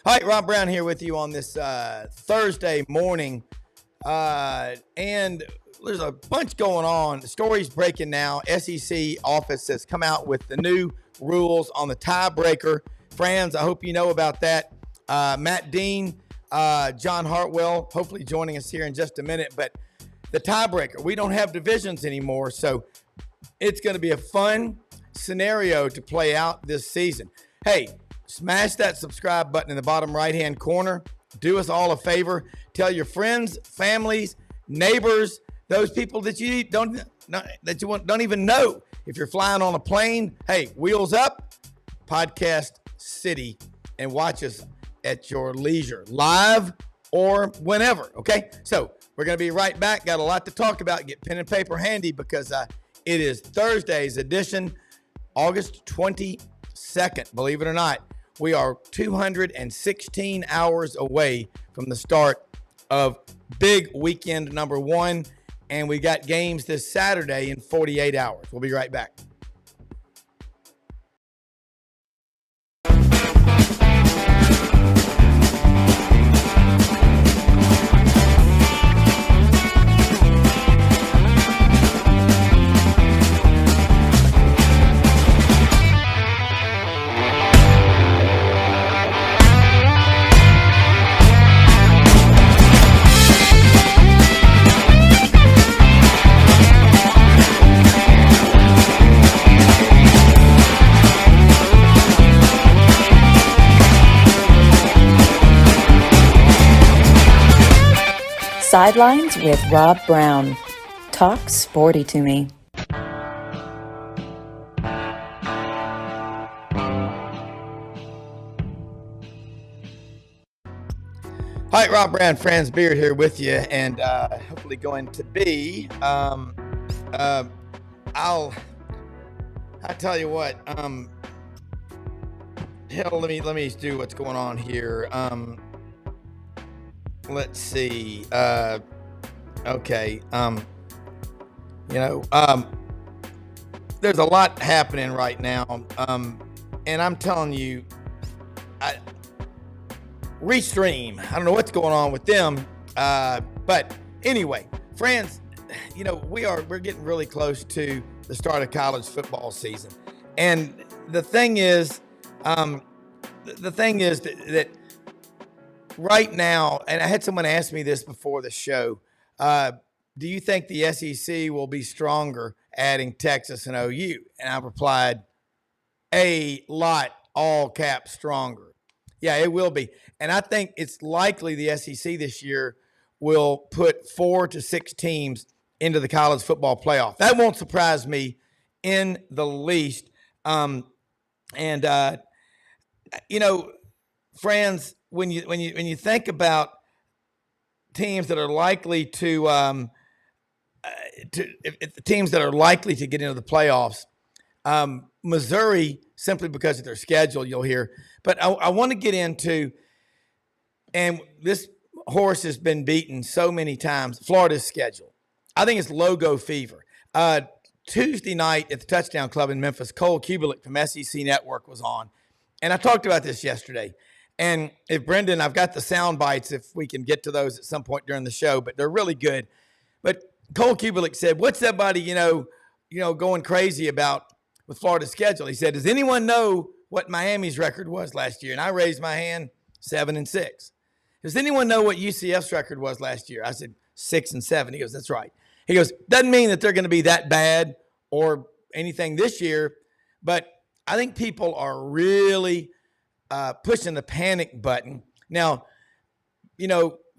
All right, Rob Browne here with you on this Thursday morning. And there's a bunch going on. The story's breaking now. SEC office has come out with the new rules on the tiebreaker. Friends, I hope you know about that. Matt Dean, John Hartwell, hopefully joining us here in just a minute. But the tiebreaker, we don't have divisions anymore, so it's going to be a fun scenario to play out this season. Hey, smash that subscribe button in the bottom right-hand corner. Do us all a favor. Tell your friends, families, neighbors, those people that you don't even know. If you're flying on a plane, hey, wheels up, Podcast City, and watch us at your leisure, live or whenever, okay? So we're going to be right back. Got a lot to talk about. Get pen and paper handy because it is Thursday's edition, August 22nd, believe it or not. We are 216 hours away from the start of big weekend number one, and we got games this Saturday in 48 hours. We'll be right back. Sidelines with Rob Browne. Talk sporty to me. All right, Rob Browne, Franz Beard here with you, and hopefully going to be, I'll tell you what, hell, let me do what's going on here. Let's see. Okay. There's a lot happening right now. And I'm telling you, Restream, I don't know what's going on with them. But anyway, friends, we're getting really close to the start of college football season. And the thing is that right now, and I had someone ask me this before the show, do you think the SEC will be stronger adding Texas and OU? And I replied, a lot, all caps, stronger. Yeah, it will be. And I think it's likely the SEC this year will put 4 to 6 teams into the college football playoff. That won't surprise me in the least. Friends, when you think about teams that are likely to teams that are likely to get into the playoffs, Missouri, simply because of their schedule, you'll hear. But I want to get into, and this horse has been beaten so many times, Florida's schedule. I think it's logo fever. Tuesday night at the Touchdown Club in Memphis, Cole Kubelik from SEC Network was on. And I talked about this yesterday. And if Brendan, I've got the sound bites if we can get to those at some point during the show, but they're really good. But Cole Kubelik said, what's everybody, going crazy about with Florida's schedule? He said, does anyone know what Miami's record was last year? And I raised my hand, 7-6. Does anyone know what UCF's record was last year? I said 6-7. He goes, that's right. He goes, doesn't mean that they're going to be that bad or anything this year, but I think people are really pushing the panic button. Now,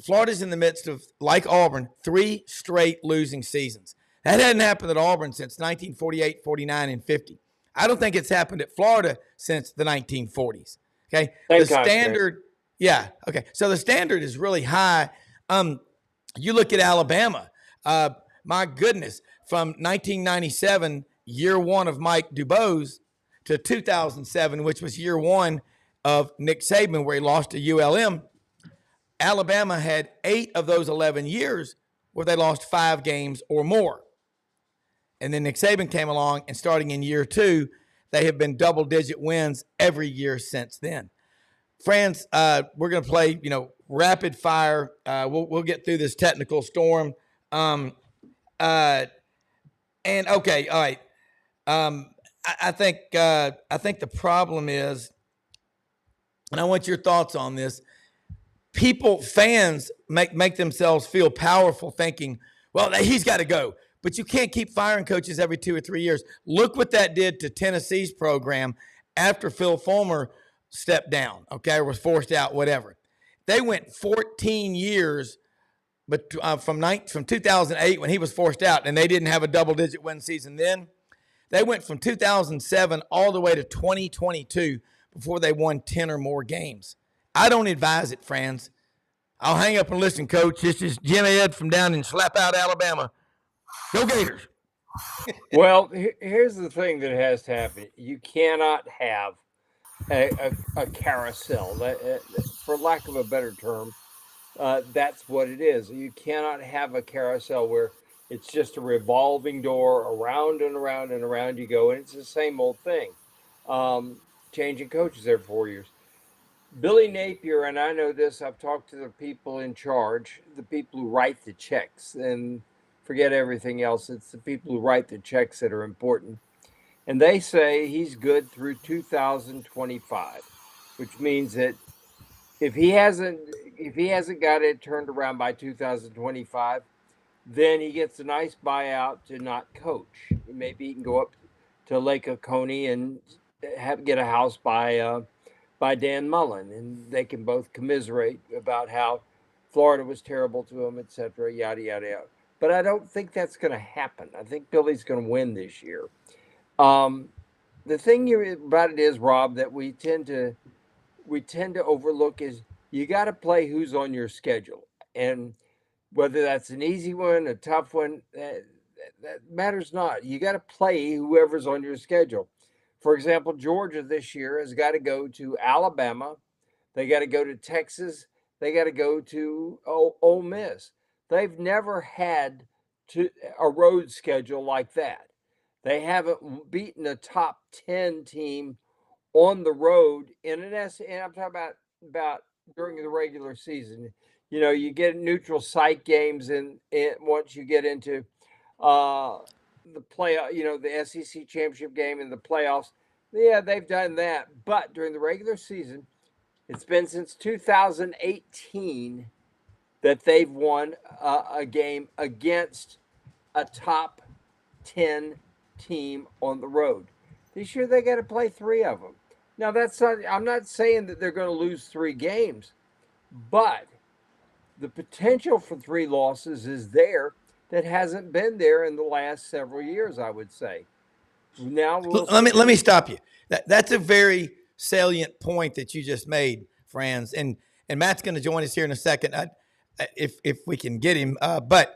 Florida's in the midst of, like Auburn, 3 straight losing seasons. That hadn't happened at Auburn since 1948, 49, and 50. I don't think it's happened at Florida since the 1940s. Okay. The standard. Yeah. Okay. So the standard is really high. You look at Alabama, my goodness, from 1997, year one of Mike Dubose, to 2007, which was year one of Nick Saban, where he lost to ULM. Alabama had 8 of those 11 years where they lost 5 games or more. And then Nick Saban came along, and starting in year 2, they have been double-digit wins every year since then. friends, we're going to play, rapid fire. We'll get through this technical storm. Um, uh, and okay, all right. I think the problem is, and I want your thoughts on this. Fans make themselves feel powerful, thinking, well, he's got to go. But you can't keep firing coaches every 2 or 3 years. Look what that did to Tennessee's program after Phil Fulmer stepped down, okay, or was forced out, whatever. They went 14 years, but from 2008 when he was forced out, and they didn't have a double-digit win season then. They went from 2007 all the way to 2022 before they won 10 or more games. I don't advise it, friends. I'll hang up and listen, Coach. This is Jim Ed from down in Slap Out, Alabama. Go Gators. Well, here's the thing that has to happen. You cannot have a carousel, for lack of a better term. That's what it is. You cannot have a carousel where it's just a revolving door, around and around and around you go, and it's the same old thing. Changing coaches every 4 years. Billy Napier, and I know this, I've talked to the people in charge, the people who write the checks, and forget everything else. It's the people who write the checks that are important. And they say he's good through 2025, which means that if he hasn't got it turned around by 2025, then he gets a nice buyout to not coach. Maybe he can go up to Lake Oconee and get a house by Dan Mullen, and they can both commiserate about how Florida was terrible to him, etc., yada, yada, yada. But I don't think that's going to happen. I think Billy's going to win this year. The thing about it is, Rob, that we tend to overlook is you got to play who's on your schedule. And whether that's an easy one, a tough one, that matters not. You got to play whoever's on your schedule. For example, Georgia this year has got to go to Alabama. They got to go to Texas. They got to go to Ole Miss. They've never had a road schedule like that. They haven't beaten a top 10 team on the road in an S. And I'm talking about during the regular season. You get neutral site games, and once you get into the play, the SEC championship game and the playoffs, yeah, they've done that. But during the regular season, it's been since 2018 that they've won a game against a top 10 team on the road. This year they got to play 3 of them. Now I'm not saying that they're going to lose 3 games, but the potential for 3 losses is there that hasn't been there in the last several years, I would say. Now let me stop you. That's a very salient point that you just made, friends. And Matt's going to join us here in a second, if we can get him. But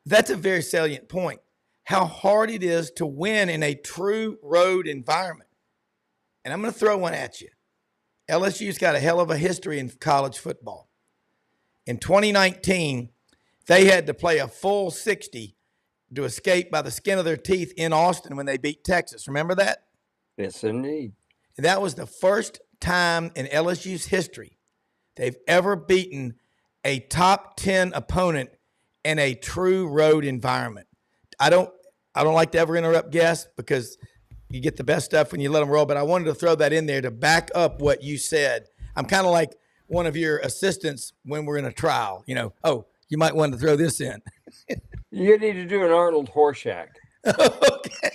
that's a very salient point. How hard it is to win in a true road environment. And I'm going to throw one at you. LSU's got a hell of a history in college football. In 2019, they had to play a full 60 to escape by the skin of their teeth in Austin when they beat Texas. Remember that? Yes, indeed. And that was the first time in LSU's history they've ever beaten a top 10 opponent in a true road environment. I don't like to ever interrupt guests because you get the best stuff when you let them roll, but I wanted to throw that in there to back up what you said. I'm kind of like one of your assistants when we're in a trial. You might want to throw this in. You need to do an Arnold Horshack. Okay.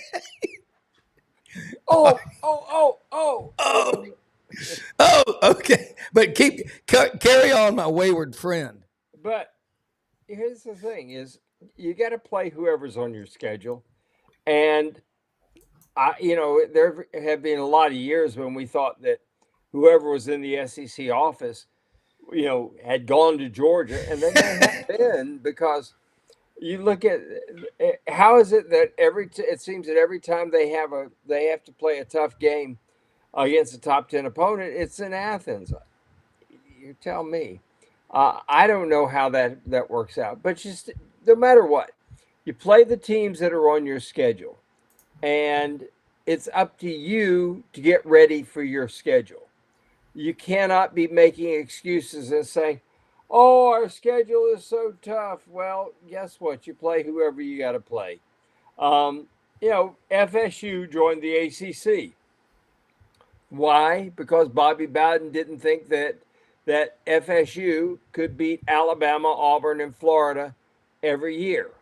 Oh, okay. But carry on, my wayward friend. But here's the thing is you got to play whoever's on your schedule. And there have been a lot of years when we thought that whoever was in the SEC office, had gone to Georgia, and they have been, because you look at how is it that it seems that every time they have to play a tough game against a top 10 opponent, it's in Athens. You tell me. I don't know how that works out, but just no matter what, you play the teams that are on your schedule, and it's up to you to get ready for your schedule. You cannot be making excuses and saying, "Oh, our schedule is so tough." Well, guess what? You play whoever you got to play. Um, FSU joined the ACC. Why? Because Bobby Bowden didn't think that FSU could beat Alabama, Auburn, and Florida every year,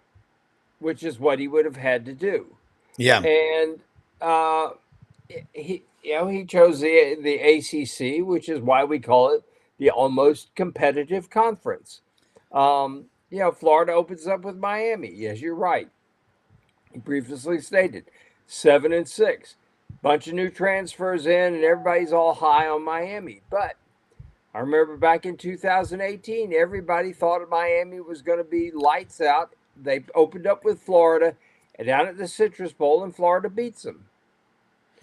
which is what he would have had to do. Yeah. And uh, he chose the ACC, which is why we call it the almost competitive conference. Florida opens up with Miami. Yes, you're right. He previously stated 7-6. Bunch of new transfers in, and everybody's all high on Miami. But I remember back in 2018, everybody thought Miami was going to be lights out. They opened up with Florida and down at the Citrus Bowl, and Florida beats them.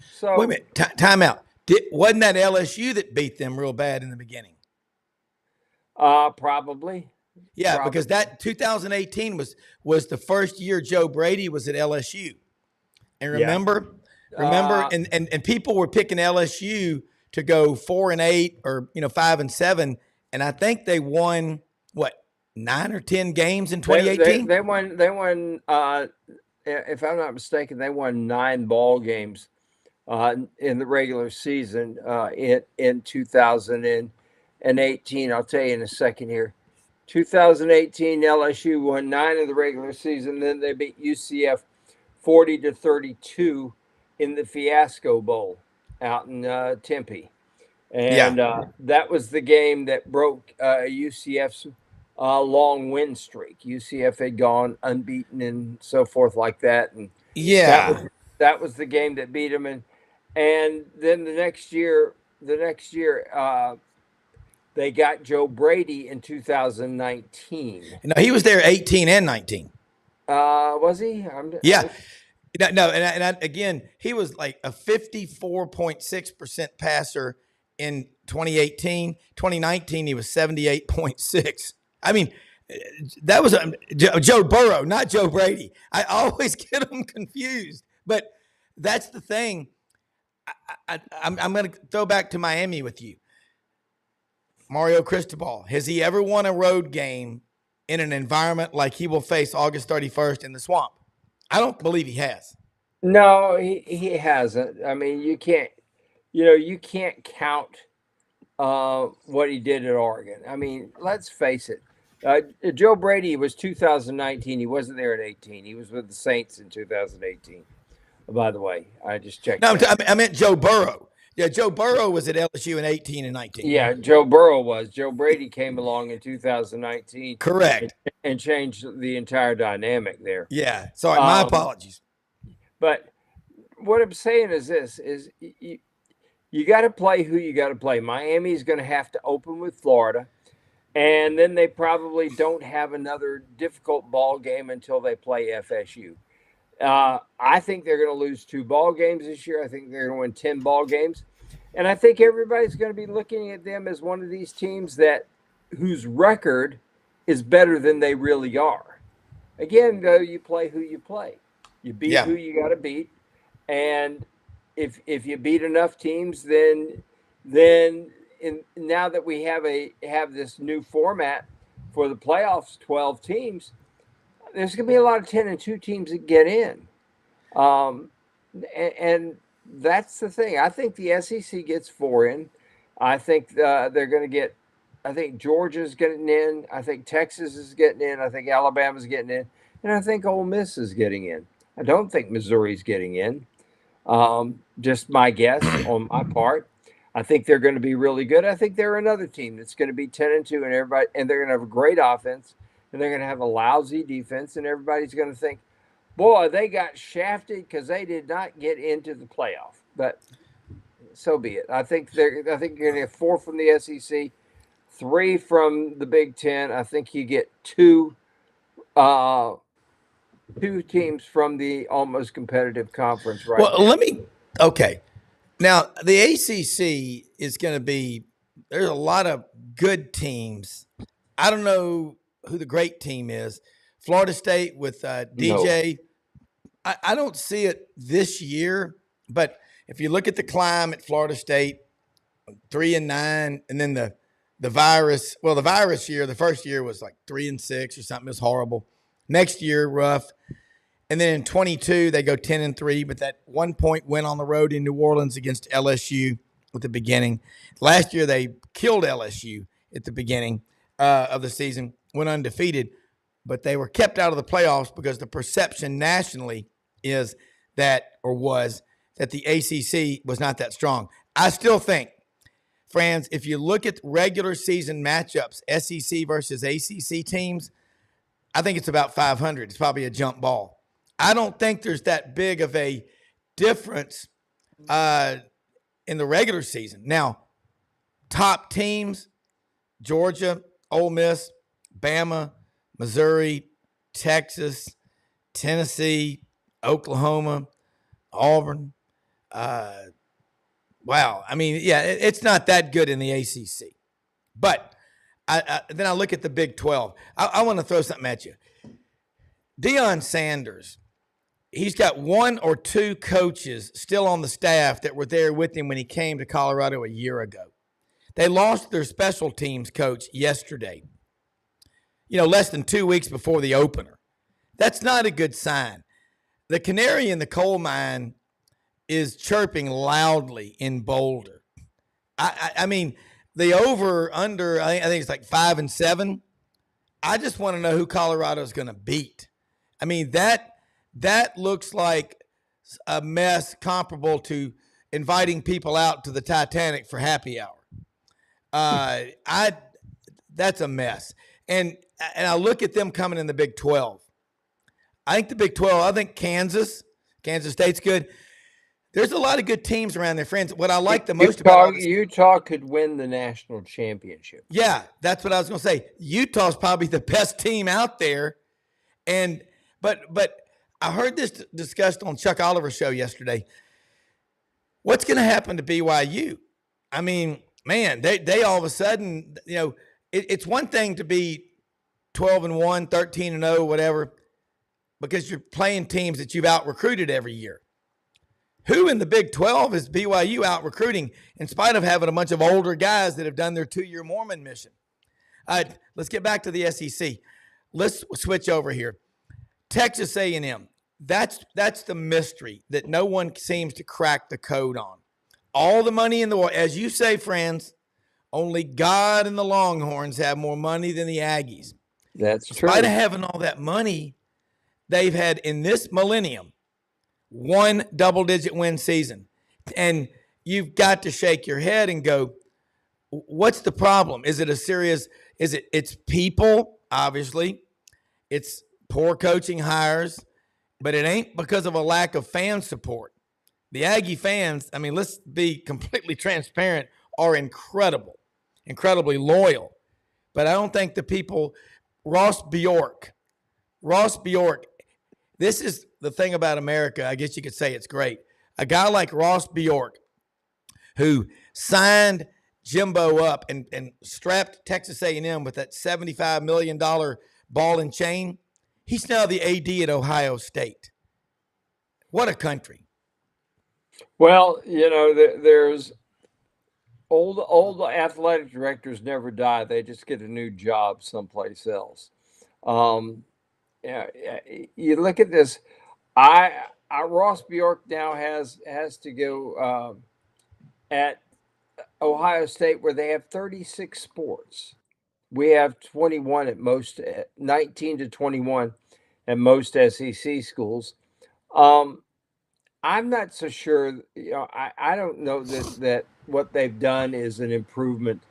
Wait a So, minute. Time out. Wasn't that LSU that beat them real bad in the beginning? probably. Yeah, because that 2018 was the first year Joe Brady was at LSU. And Yeah. remember, and people were picking LSU to go 4-8 or 5-7, and I think they won what 9 or 10 games in 2018. They won. They won. If I'm not mistaken, they won 9 ball games in the regular season in 2018. I'll tell you in a second here. 2018 LSU won 9 of the regular season. Then they beat UCF 40-32 in the Fiasco Bowl out in Tempe, and that was the game that broke UCF's long win streak. UCF had gone unbeaten and so forth like that, and that was the game that beat them. And then the next year, they got Joe Brady in 2019. No, he was there 18 and 19. Was he? Yeah. No, and again, he was like a 54.6% passer in 2018. 2019, he was 78.6. I mean, that was Joe Burrow, not Joe Brady. I always get them confused. But that's the thing. I'm going to throw back to Miami with you. Mario Cristobal, has he ever won a road game in an environment like he will face August 31st in the Swamp? I don't believe he has. No, he hasn't. I mean, you can't count what he did at Oregon. I mean, let's face it. Joe Brady was 2019. He wasn't there at 18. He was with the Saints in 2018. By the way, I just checked. No, I meant Joe Burrow. Yeah, Joe Burrow was at LSU in 18 and 19. Yeah, Joe Burrow was. Joe Brady came along in 2019. Correct. And changed the entire dynamic there. Yeah. Sorry, my apologies. But what I'm saying is this, is you got to play who you got to play. Miami's going to have to open with Florida, and then they probably don't have another difficult ball game until they play FSU. I think they're going to lose 2 ball games this year. I think they're going to win 10 ball games. And I think everybody's going to be looking at them as one of these teams whose record is better than they really are. Again, though, you play who you play. You beat who you got to beat. And if you beat enough teams, then now that we have this new format for the playoffs, 12 teams, there's going to be a lot of 10-2 teams that get in. And that's the thing. I think the SEC gets 4 in. I think they're going to get – I think Georgia's getting in. I think Texas is getting in. I think Alabama's getting in. And I think Ole Miss is getting in. I don't think Missouri's getting in. Just my guess on my part. I think they're going to be really good. I think they're another team that's going to be 10-2 and they're going to have a great offense. And they're going to have a lousy defense, and everybody's going to think, boy, they got shafted because they did not get into the playoff. But so be it. I think you're going to get 4 from the SEC, 3 from the Big Ten. I think you get 2 teams from the almost competitive conference right now. Okay. Now, the ACC is going to be – there's a lot of good teams. I don't know who the great team is. Florida State with DJ. No. I don't see it this year, but if you look at the climb at Florida State, 3-9, and then the virus. Well, the virus year, the first year was like 3-6 or something. It was horrible. Next year, rough. And then in 22, they go 10-3, but that 1 point win on the road in New Orleans against LSU at the beginning. Last year, they killed LSU at the beginning of the season, went undefeated, but they were kept out of the playoffs because the perception nationally is that, or was, that the ACC was not that strong. I still think, friends, if you look at regular season matchups, SEC versus ACC teams, I think it's about 500. It's probably a jump ball. I don't think there's that big of a difference in the regular season. Now, top teams, Georgia, Ole Miss, Bama, Missouri, Texas, Tennessee, Oklahoma, Auburn. Wow. I mean, yeah, it's not that good in the ACC. But then I look at the Big 12. I want to throw something at you. Deion Sanders, he's got 1 or 2 coaches still on the staff that were there with him when he came to Colorado a year ago. They lost their special teams coach yesterday, less than 2 weeks before the opener. That's not a good sign. The canary in the coal mine is chirping loudly in Boulder. I mean, the over-under, I think it's like 5-7. I just want to know who Colorado's going to beat. I mean, that looks like a mess comparable to inviting people out to the Titanic for happy hour. That's a mess. And I look at them coming in the Big 12. I think the Big 12, I think Kansas State's good. There's a lot of good teams around there, friends. What I like the most about Utah could win the national championship. Yeah, that's what I was going to say. Utah's probably the best team out there. And but I heard this discussed on Chuck Oliver's show yesterday. What's going to happen to BYU? I mean, man, they all of a sudden, it's one thing to be 12-1, 13-0, whatever, because you're playing teams that you've out recruited every year. Who in the Big 12 is BYU out recruiting in spite of having a bunch of older guys that have done their 2-year Mormon mission? Let's get back to the SEC. Let's switch over here. Texas A&M. That's the mystery that no one seems to crack the code on. All the money in the world, as you say, friends, only God and the Longhorns have more money than the Aggies. That's true. In spite of having all that money, they've had in this millennium 1 double-digit win season. And you've got to shake your head and go, what's the problem? Is it it's people, obviously. It's poor coaching hires, but it ain't because of a lack of fan support. The Aggie fans, I mean, let's be completely transparent, are incredibly loyal. But I don't think the people, Ross Bjork, this is the thing about America. I guess you could say it's great. A guy like Ross Bjork, who signed Jimbo up and strapped Texas A&M with that $75 million ball and chain, he's now the AD at Ohio State. What a country. Well, there's old athletic directors never die. They just get a new job someplace else. You look at this. Ross Bjork now has to go at Ohio State, where they have 36 sports. We have 21 at most, 19 to 21 at most SEC schools. I'm not so sure. I don't know that what they've done is an improvement.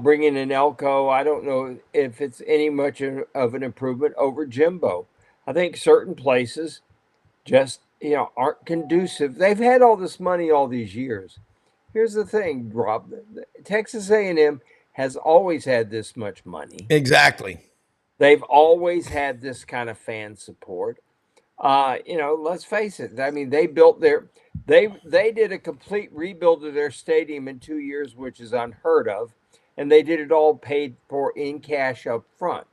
Bringing in Elko, I don't know if it's any much of an improvement over Jimbo. I think certain places just aren't conducive. They've had all this money all these years. Here's the thing, Rob. Texas A&M has always had this much money. Exactly. They've always had this kind of fan support. Let's face it. I mean, they did a complete rebuild of their stadium in 2 years, which is unheard of. And they did it all paid for in cash up front.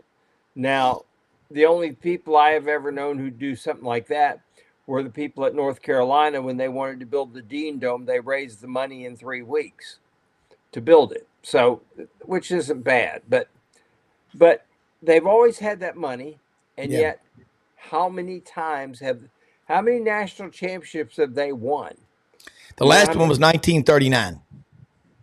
Now, the only people I have ever known who do something like that were the people at North Carolina when they wanted to build the Dean Dome. They raised the money in 3 weeks. to build it. So, which isn't bad, but they've always had that money, and Yeah. yet how many national championships have they won? The You know how last one many? was 1939.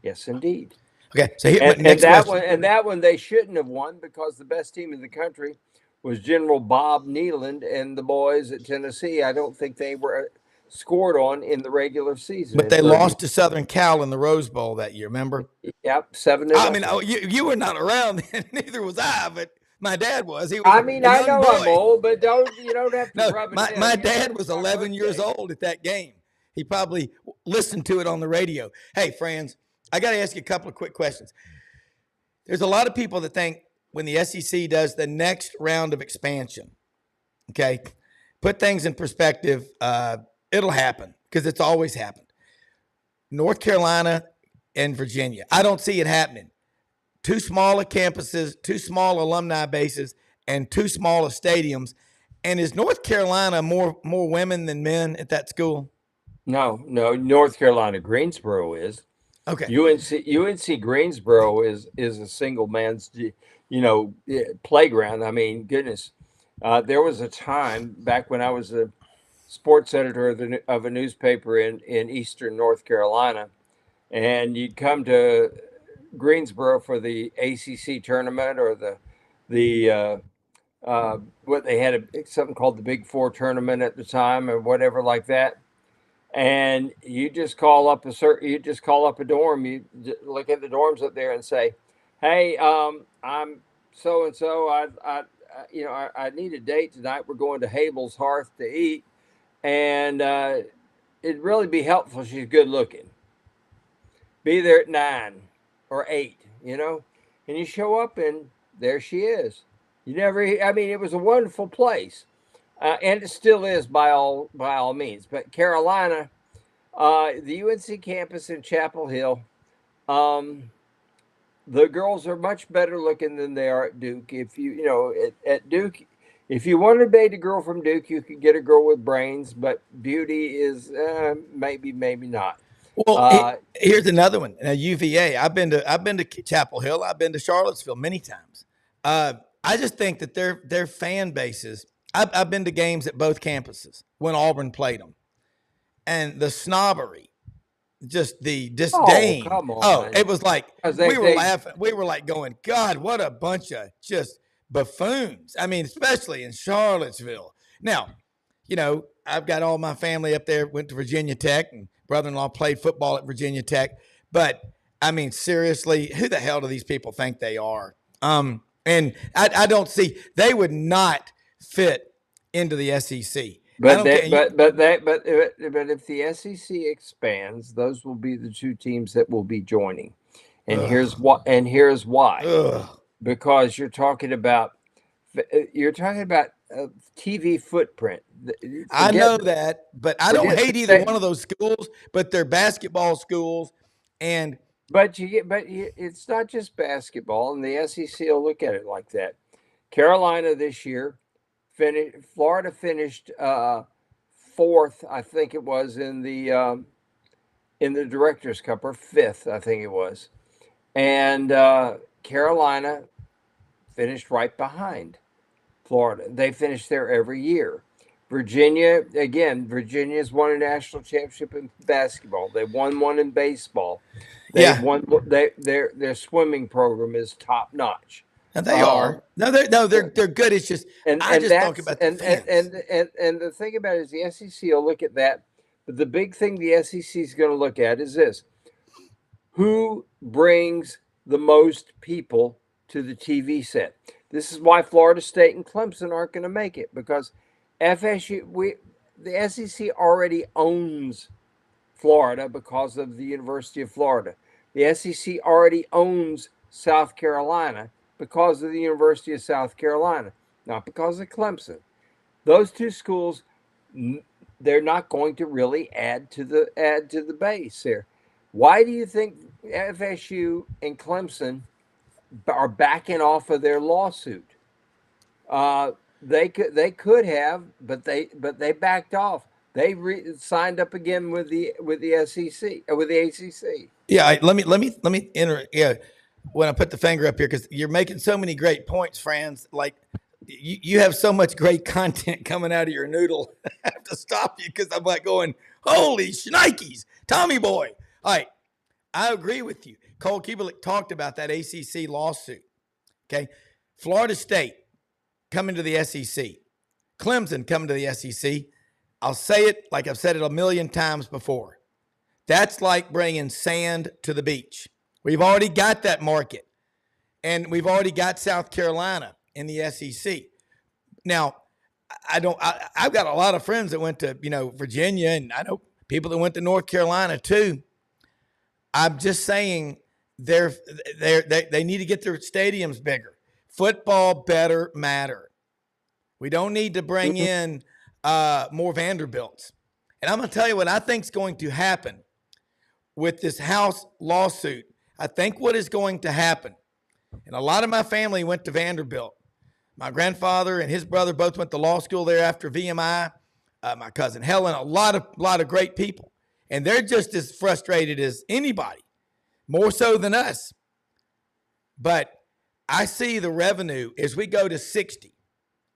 Yes, indeed. Okay. So here, And next question. that one they shouldn't have won because the best team in the country was General Bob Neyland and the boys at Tennessee. I don't think they were scored on in the regular season But in they 30. lost to Southern Cal in the Rose Bowl that year. Remember? Yep, 7 to I mean, nothing. you were not around then. Neither was I. But my dad was. He was I a mean, I young know I'm boy. old, but you don't have to No, rub it in. my You know, dad it's was my 11 years birthday. old at that game. He probably listened to it on the radio. Hey, friends, I got to ask you a couple of quick questions. There's a lot of people that think when the SEC does the next round of expansion, okay, put things in perspective, it'll happen because it's always happened. North Carolina and Virginia, I don't see it happening. Too small of campuses, too small alumni bases, and too small of stadiums. And is North Carolina more women than men at that school? No, North Carolina Greensboro is. Okay. UNC Greensboro is a single man's playground. I mean, goodness, there was a time back when I was a sports editor of a newspaper in eastern North Carolina, and you'd come to Greensboro for the ACC tournament or the what they had something called the Big Four tournament at the time or whatever like that. And you just call up a dorm. You look at the dorms up there and say, "Hey, I'm so and so. I need a date tonight. We're going to Habel's Hearth to eat, and it'd really be helpful. She's good looking. Be there at 9 or 8. And you show up and there she is. You never. I mean, it was a wonderful place, and it still is by all means. But Carolina, the UNC campus in Chapel Hill, the girls are much better looking than they are at Duke. If at Duke, if you wanted to date a girl from Duke, you could get a girl with brains, but beauty is maybe not. Well, Uh, here's another one. UVA. I've been to Chapel Hill. I've been to Charlottesville many times. I just think that their fan bases. I've been to games at both campuses when Auburn played them, and the snobbery, just the oh, disdain. come Oh, on. it was like 'Cause we were laughing. We were like going, God, what a bunch of just buffoons. I mean, especially in Charlottesville. Now, I've got all my family up there, went to Virginia Tech, and brother-in-law played football at Virginia Tech. But I mean, seriously, who the hell do these people think they are? And I don't see they would not fit into the SEC. I But don't care. but if the SEC expands, those will be the two teams that will be joining. And here's Ugh, why. ugh. Because you're talking about TV footprint. I Forget know that, but I don't forget the hate either state. one of those schools. But they're basketball schools, and It's not just basketball, and the SEC will look at it like that. Carolina this year Florida finished fourth, I think it was in the Directors' Cup, or fifth, I think it was, and Carolina finished right behind Florida. They finish there every year. Virginia's won a national championship in basketball. They won one in baseball. They've yeah, won. Their swimming program is top notch. and they Um, are. They're good. It's just and I and just talk that's about the fans. and the thing about it is the SEC will look at that, but the big thing the SEC is going to look at is this: who brings the most people to the TV set. This is why Florida State and Clemson aren't going to make it, because the SEC already owns Florida because of the University of Florida. The SEC already owns South Carolina because of the University of South Carolina, not because of Clemson. Those two schools, they're not going to really add to the base there. Why do you think FSU and Clemson are backing off of their lawsuit? They could have, but they backed off. They signed up again with the SEC with the ACC. Yeah, let me enter. Yeah, when I put the finger up here, because you're making so many great points, Franz. Like you have so much great content coming out of your noodle. I have to stop you because I'm like going, holy shnikes, Tommy boy. All right, I agree with you. Cole Kubelik talked about that ACC lawsuit. Okay, Florida State coming to the SEC, Clemson coming to the SEC. I'll say it like I've said it a million times before. That's like bringing sand to the beach. We've already got that market, and we've already got South Carolina in the SEC. Now, I've got a lot of friends that went to, Virginia, and I know people that went to North Carolina too. I'm just saying they need to get their stadiums bigger. Football better matter. We don't need to bring in more Vanderbilts. And I'm going to tell you what I think is going to happen with this House lawsuit. I think what is going to happen, and a lot of my family went to Vanderbilt. My grandfather and his brother both went to law school there after VMI. My cousin Helen, a lot of great people. And they're just as frustrated as anybody, more so than us. But I see the revenue as we go to 60,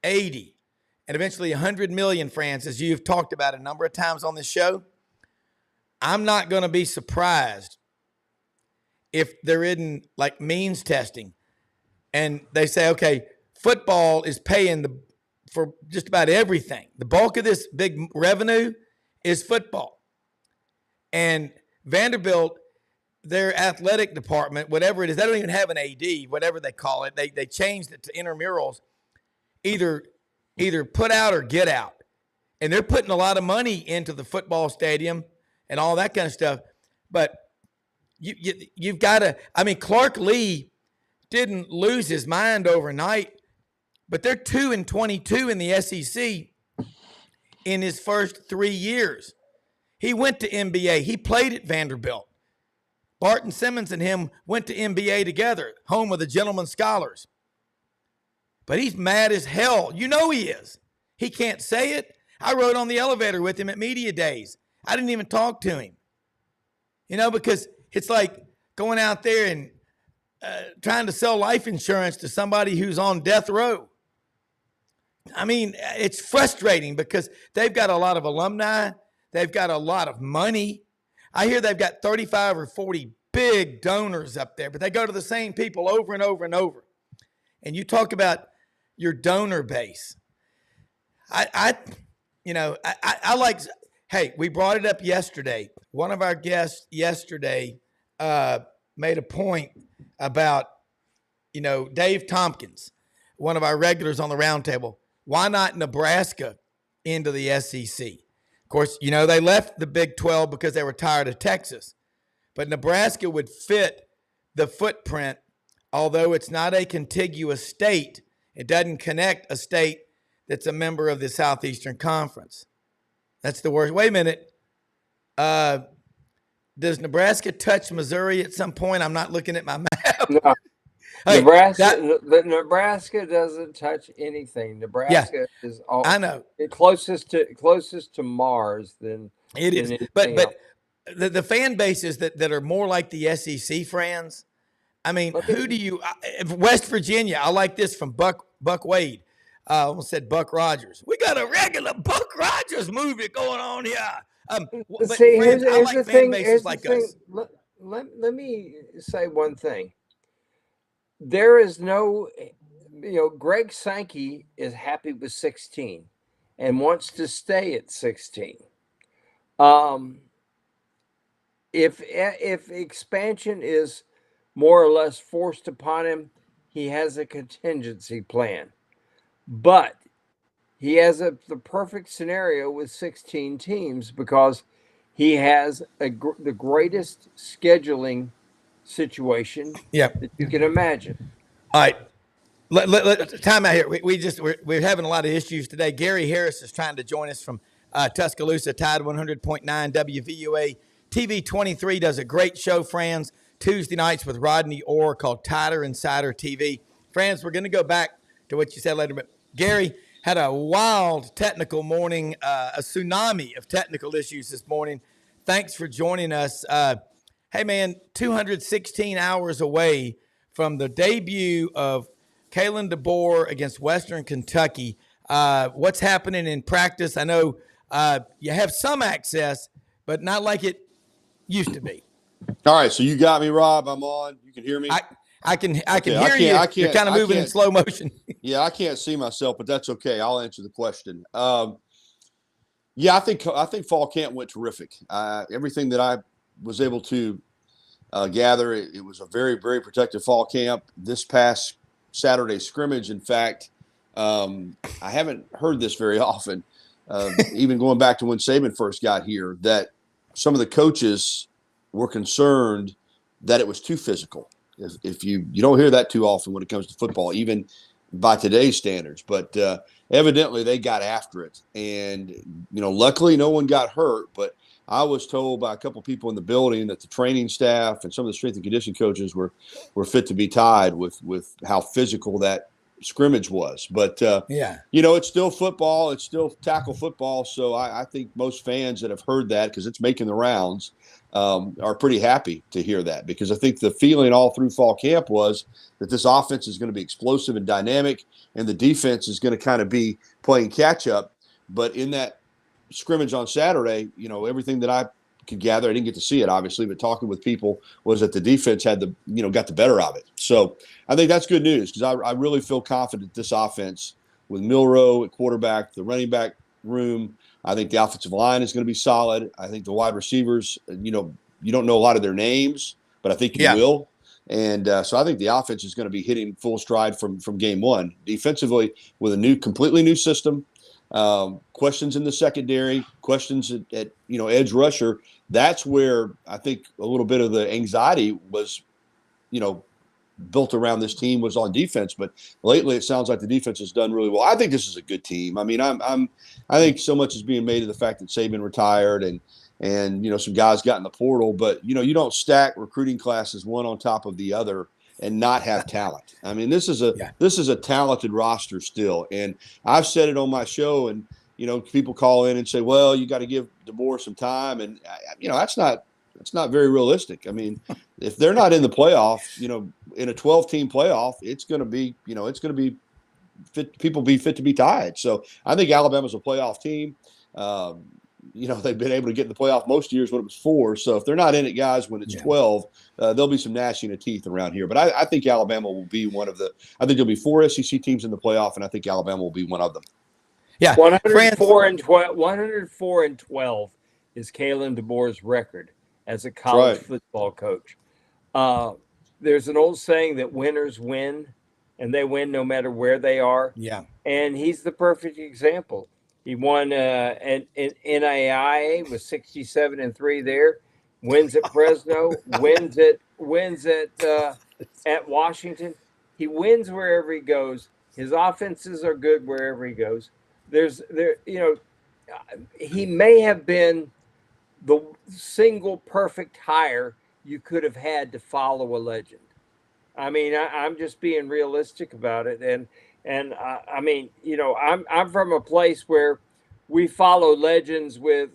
80, and eventually 100 million, Francis, as you've talked about a number of times on this show. I'm not going to be surprised if there isn't like means testing and they say, okay, football is paying for just about everything. The bulk of this big revenue is football. And Vanderbilt, their athletic department, whatever it is, they don't even have an AD, whatever they call it. They changed it to intramurals, either put out or get out. And they're putting a lot of money into the football stadium and all that kind of stuff. But you've got to – I mean, Clark Lee didn't lose his mind overnight, but they're 2-22 in the SEC in his first 3 years. He went to NBA. He played at Vanderbilt. Barton Simmons and him went to NBA together, home of the Gentlemen Scholars. But he's mad as hell. You know he is. He can't say it. I rode on the elevator with him at Media Days. I didn't even talk to him. Because it's like going out there and trying to sell life insurance to somebody who's on death row. I mean, it's frustrating because they've got a lot of alumni. They've got a lot of money. I hear they've got 35 or 40 big donors up there, but they go to the same people over and over and over. And you talk about your donor base. I like, hey, we brought it up yesterday. One of our guests yesterday made a point about, Dave Tompkins, one of our regulars on the roundtable. Why not Nebraska into the SEC? Of course, they left the Big 12 because they were tired of Texas. But Nebraska would fit the footprint, although it's not a contiguous state. It doesn't connect a state that's a member of the Southeastern Conference. That's the worst. Wait a minute. Does Nebraska touch Missouri at some point? I'm not looking at my map. No. Hey, Nebraska doesn't touch anything. Nebraska is all I know closest to Mars than it is. But the fan bases that are more like the SEC fans. I mean, who do you? West Virginia. I like this from Buck Wade. I almost said Buck Rogers. We got a regular Buck Rogers movie going on here. See, friends, here's I like the fan thing. bases like us. Let me say one thing. There is no, Greg Sankey is happy with 16 and wants to stay at 16. If expansion is more or less forced upon him, he has a contingency plan. But he has the perfect scenario with 16 teams because he has the greatest scheduling situation that you can imagine. All right. Time out here. We're having a lot of issues today. Gary Harris is trying to join us from Tuscaloosa. Tide 100.9 WVUA. TV 23 does a great show, Franz, Tuesday nights with Rodney Orr called Tider Insider TV. Franz, we're going to go back to what you said later, but Gary, Had a wild technical morning, a tsunami of technical issues this morning. Thanks for joining us. Hey, man, 216 hours away from the debut of Kalen DeBoer against Western Kentucky. What's happening in practice? I know you have some access, but not like it used to be. All right, so you got me, Rob. I'm on. You can hear me. I can Okay, hear you. You're kind of moving in slow motion. Yeah, I can't see myself, but that's okay. I'll answer the question. Yeah, I think fall camp went terrific. Everything that I was able to gather, it was a very, very protective fall camp. This past Saturday scrimmage, in fact, I haven't heard this very often, even going back to when Saban first got here, that some of the coaches were concerned that it was too physical. If you don't hear that too often when it comes to football, even by today's standards, but evidently they got after it. And, luckily no one got hurt, but I was told by a couple of people in the building that the training staff and some of the strength and conditioning coaches were fit to be tied with how physical that scrimmage was. But, it's still football. It's still tackle football. So I think most fans that have heard that, because it's making the rounds, are pretty happy to hear that, because I think the feeling all through fall camp was that this offense is going to be explosive and dynamic, and the defense is going to kind of be playing catch up. But in that scrimmage on Saturday, everything that I could gather, I didn't get to see it obviously, but talking with people, was that the defense had got the better of it. So I think that's good news, because I really feel confident this offense with Milroe at quarterback, the running back room. I think the offensive line is going to be solid. I think the wide receivers, you don't know a lot of their names, but I think you will. And so I think the offense is going to be hitting full stride from game one. Defensively, with a completely new system, questions in the secondary, questions at edge rusher. That's where I think a little bit of the anxiety was, built around this team, was on defense. But lately it sounds like the defense has done really well. I think this is a good team. I mean, I think so much is being made of the fact that Saban retired and some guys got in the portal, but you don't stack recruiting classes one on top of the other and not have talent. I mean, this is a talented roster still. And I've said it on my show, and people call in and say, well, you got to give DeBoer some time, and that's not very realistic. I mean, if they're not in the playoff, in a 12-team playoff, it's going to be fit, people be fit to be tied. So I think Alabama's a playoff team. They've been able to get in the playoff most years when it was 4. So if they're not in it, guys, when it's 12, there'll be some gnashing of teeth around here. But I think Alabama will be I think there'll be 4 SEC teams in the playoff, and I think Alabama will be one of them. Yeah. 104 and 12 is Kalen DeBoer's record as a college football coach. There's an old saying that winners win, and they win no matter where they are. Yeah. And he's the perfect example. He won an NAIA with 67-3 there, wins at Fresno, wins at Washington. He wins wherever he goes. His offenses are good wherever he goes. He may have been the single perfect hire you could have had to follow a legend. I mean, I'm just being realistic about it. And I mean, I'm from a place where we follow legends with,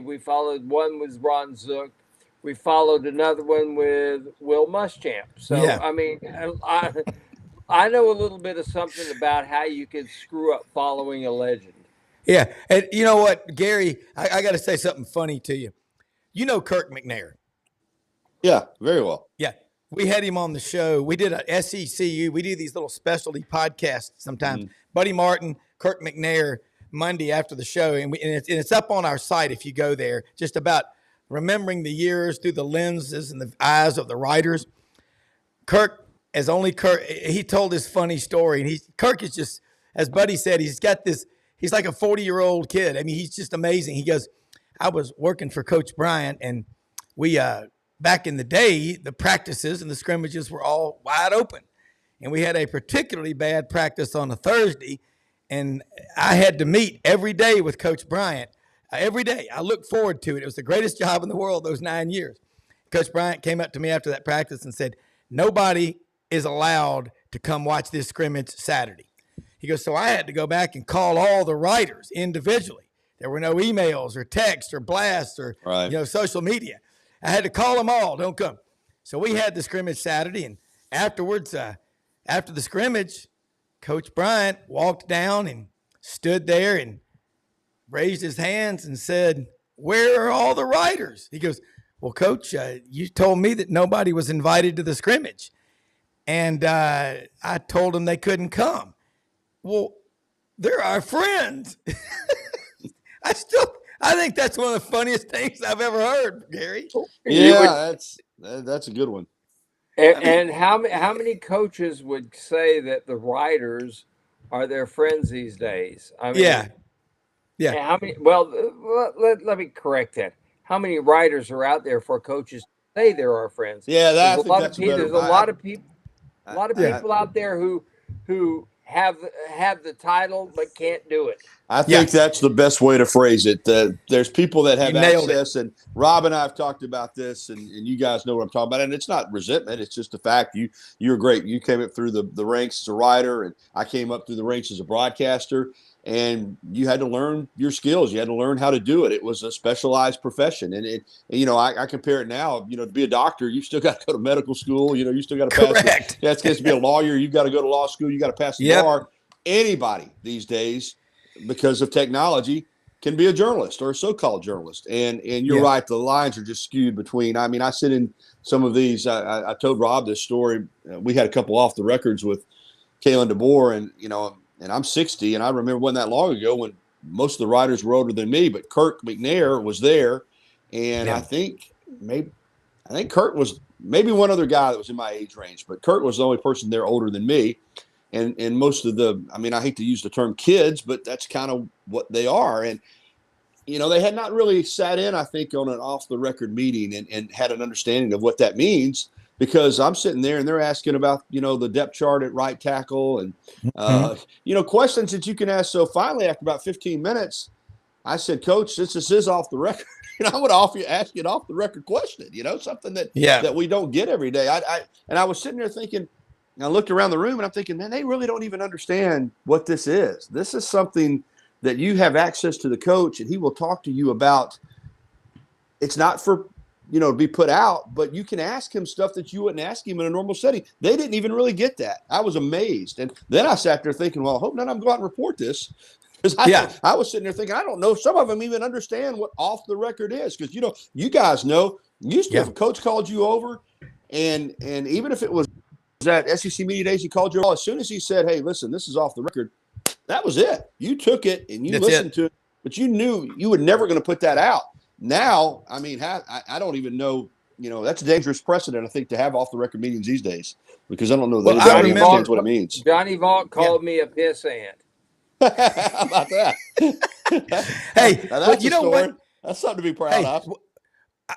we followed one with Ron Zook. We followed another one with Will Muschamp. So, I mean, I know a little bit of something about how you can screw up following a legend. Yeah. And you know what, Gary, I got to say something funny to you. You know Kirk McNair. Yeah, very well. Yeah. We had him on the show. We did a SECU. We do these little specialty podcasts sometimes. Mm-hmm. Buddy Martin, Kirk McNair, Monday after the show. And it's up on our site if you go there, just about remembering the years through the lenses and the eyes of the writers. Kirk, he told this funny story. And Kirk is just, as Buddy said, he's like a 40-year-old kid. I mean, he's just amazing. He goes, I was working for Coach Bryant, and we back in the day, the practices and the scrimmages were all wide open. And we had a particularly bad practice on a Thursday, and I had to meet every day with Coach Bryant. Every day. I looked forward to it. It was the greatest job in the world those 9 years. Coach Bryant came up to me after that practice and said, nobody is allowed to come watch this scrimmage Saturday. He goes, so I had to go back and call all the writers individually. There were no emails or texts or blasts or social media. I had to call them all. Don't come. So we had the scrimmage Saturday, and afterwards, after the scrimmage, Coach Bryant walked down and stood there and raised his hands and said, "Where are all the writers?" He goes, "Well, Coach, you told me that nobody was invited to the scrimmage, and I told them they couldn't come." Well, they're our friends. I think that's one of the funniest things I've ever heard, Gary. Yeah, that's a good one. And how many coaches would say that the writers are their friends these days? I mean, yeah. How many? Well, let me correct that. How many writers are out there for coaches to say they're our friends? Yeah, there's a lot of people out there who have the title but can't do it. I think that's the best way to phrase it. There's people that have access, and Rob and I have talked about this, and you guys know what I'm talking about. And it's not resentment; it's just the fact you're great. You came up through the ranks as a writer, and I came up through the ranks as a broadcaster. And you had to learn your skills. You had to learn how to do it. It was a specialized profession. And I compare it now, to be a doctor, you still got to go to medical school. You still got to pass. Correct. That's to be a lawyer. You've got to go to law school. You got to pass the bar. Anybody these days, because of technology, can be a journalist or a so-called journalist. And you're right. The lines are just skewed between. I mean, I sit in some of these. I told Rob this story. We had a couple off the records with Kalen DeBoer, and I'm 60, and I remember wasn't that long ago when most of the writers were older than me, but Kirk McNair was there, and I think Kirk was maybe one other guy that was in my age range, but Kirk was the only person there older than me, and most of I hate to use the term kids, but that's kind of what they are, and they had not really sat in, I think, on an off-the-record meeting and had an understanding of what that means. Because I'm sitting there and they're asking about, the depth chart at right tackle and, questions that you can ask. So finally, after about 15 minutes, I said, Coach, since this is off the record, I would ask you an off the record question, something that we don't get every day. I was sitting there thinking, and I looked around the room and I'm thinking, man, they really don't even understand what this is. This is something that you have access to the coach and he will talk to you about. It's not for to be put out, but you can ask him stuff that you wouldn't ask him in a normal setting. They didn't even really get that. I was amazed. And then I sat there thinking, well, I hope none of them go out and report this. Because I was sitting there thinking, I don't know if some of them even understand what off the record is. Because, you guys know, used to if a coach called you over, and even if it was that SEC Media Days, he called you over, as soon as he said, hey, listen, this is off the record, that was it. You took it and you listened to it, but you knew you were never going to put that out. Now, I mean, I don't even know, that's a dangerous precedent, I think, to have off-the-record meetings these days, because I don't know that anybody understands what it means. Johnny Vault called me a piss ant. How about that? Hey, but you know what? That's something to be proud of.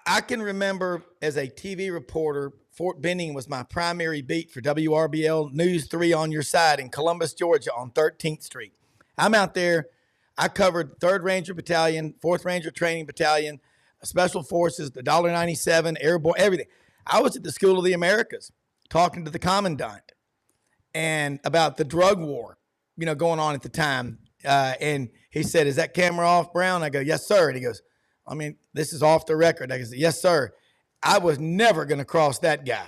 I can remember as a TV reporter, Fort Benning was my primary beat for WRBL News 3 on your side in Columbus, Georgia on 13th Street. I'm out there. I covered 3rd Ranger Battalion, 4th Ranger Training Battalion, Special Forces, the $97, Airborne, everything. I was at the School of the Americas talking to the commandant and about the drug war, going on at the time. And he said, is that camera off, Brown? I go, yes, sir. And he goes, this is off the record. I said, yes, sir. I was never going to cross that guy.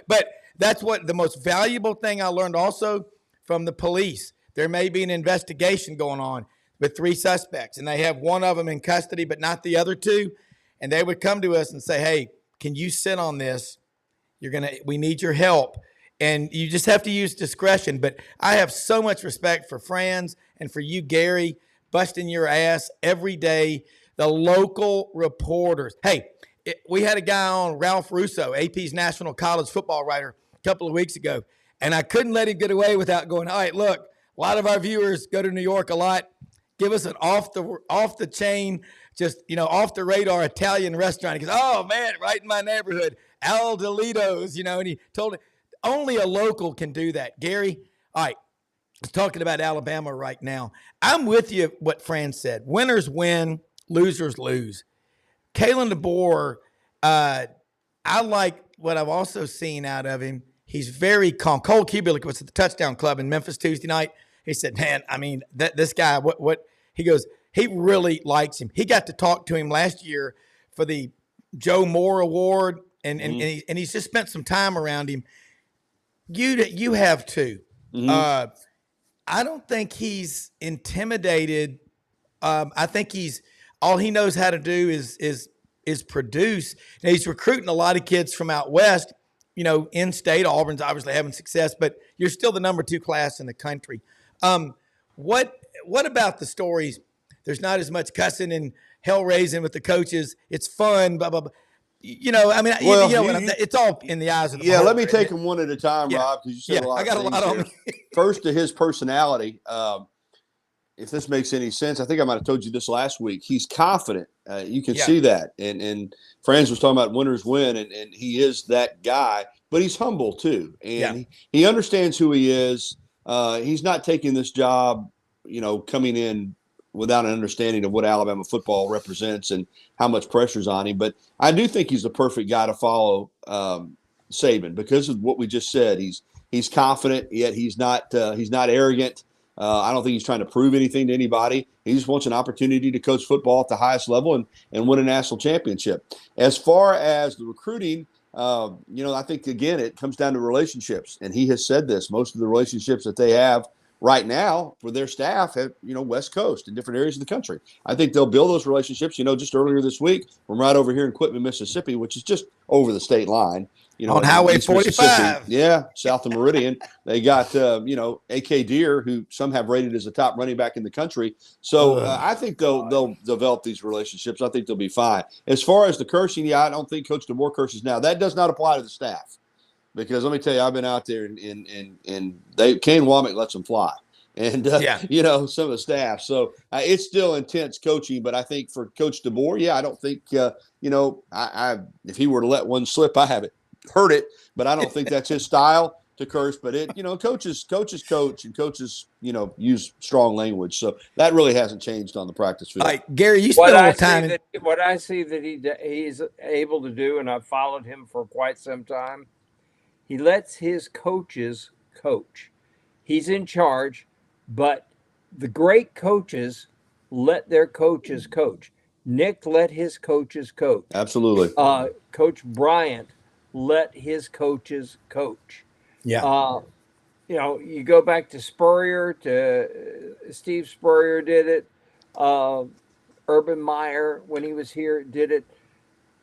But that's what the most valuable thing I learned also from the police. There may be an investigation going on with 3 suspects, and they have one of them in custody, but not the other 2. And they would come to us and say, hey, can you sit on this? We need your help. And you just have to use discretion. But I have so much respect for Franz and for you, Gary, busting your ass every day. The local reporters. Hey, we had a guy on, Ralph Russo, AP's national college football writer, a couple of weeks ago. And I couldn't let him get away without going, all right, look, a lot of our viewers go to New York a lot. Give us an off the chain, just, off the radar Italian restaurant. He goes, oh man, right in my neighborhood, Al Delito's, and he told it, only a local can do that. Gary, all right, I was talking about Alabama right now. I'm with you what Fran said. Winners win, losers lose. Kalen DeBoer, I like what I've also seen out of him. He's very calm. Cole Kubelik was at the Touchdown Club in Memphis Tuesday night. He said, man, I mean, this guy, what he goes, he really likes him. He got to talk to him last year for the Joe Moore Award, and he's just spent some time around him. You have too. I don't think he's intimidated. I think all he knows how to do is produce. Now, he's recruiting a lot of kids from out west. In state, Auburn's obviously having success, but you're still the number 2 class in the country. What about the stories? There's not as much cussing and hell raising with the coaches. It's fun, blah blah blah. It's all in the eyes of the let me take them one at a time, Rob, because you said a lot. I got a lot on me. First, to his personality. If this makes any sense, I think I might have told you this last week. He's confident. You can see that. And Franz was talking about winners win, and he is that guy. But he's humble too, and he understands who he is. He's not taking this job, coming in without an understanding of what Alabama football represents and how much pressure's on him. But I do think he's the perfect guy to follow Saban because of what we just said. He's confident, yet he's not arrogant. I don't think he's trying to prove anything to anybody. He just wants an opportunity to coach football at the highest level and win a national championship. As far as the recruiting, I think, again, it comes down to relationships. And he has said this. Most of the relationships that they have right now for their staff have, West Coast in different areas of the country. I think they'll build those relationships. Just earlier this week, from right over here in Quitman, Mississippi, which is just over the state line. On Highway 45. Yeah, south of Meridian. They got, A.K. Deere, who some have rated as the top running back in the country. So I think they'll develop these relationships. I think they'll be fine. As far as the cursing, I don't think Coach DeBoer curses now. That does not apply to the staff. Because let me tell you, I've been out there and Kane Womack lets them fly. And, some of the staff. So it's still intense coaching. But I think for Coach DeBoer, I don't think, if he were to let one slip, I haven't heard it, but I don't think that's his style to curse. But coaches coach and coaches, use strong language. So that really hasn't changed on the practice field. All right, Gary, you spent a little time. What I see that he's able to do, and I've followed him for quite some time, he lets his coaches coach. He's in charge, but the great coaches let their coaches coach. Nick let his coaches coach. Absolutely. Coach Bryant let his coaches coach. Yeah. You go back to Spurrier, to Steve Spurrier did it. Urban Meyer, when he was here, did it.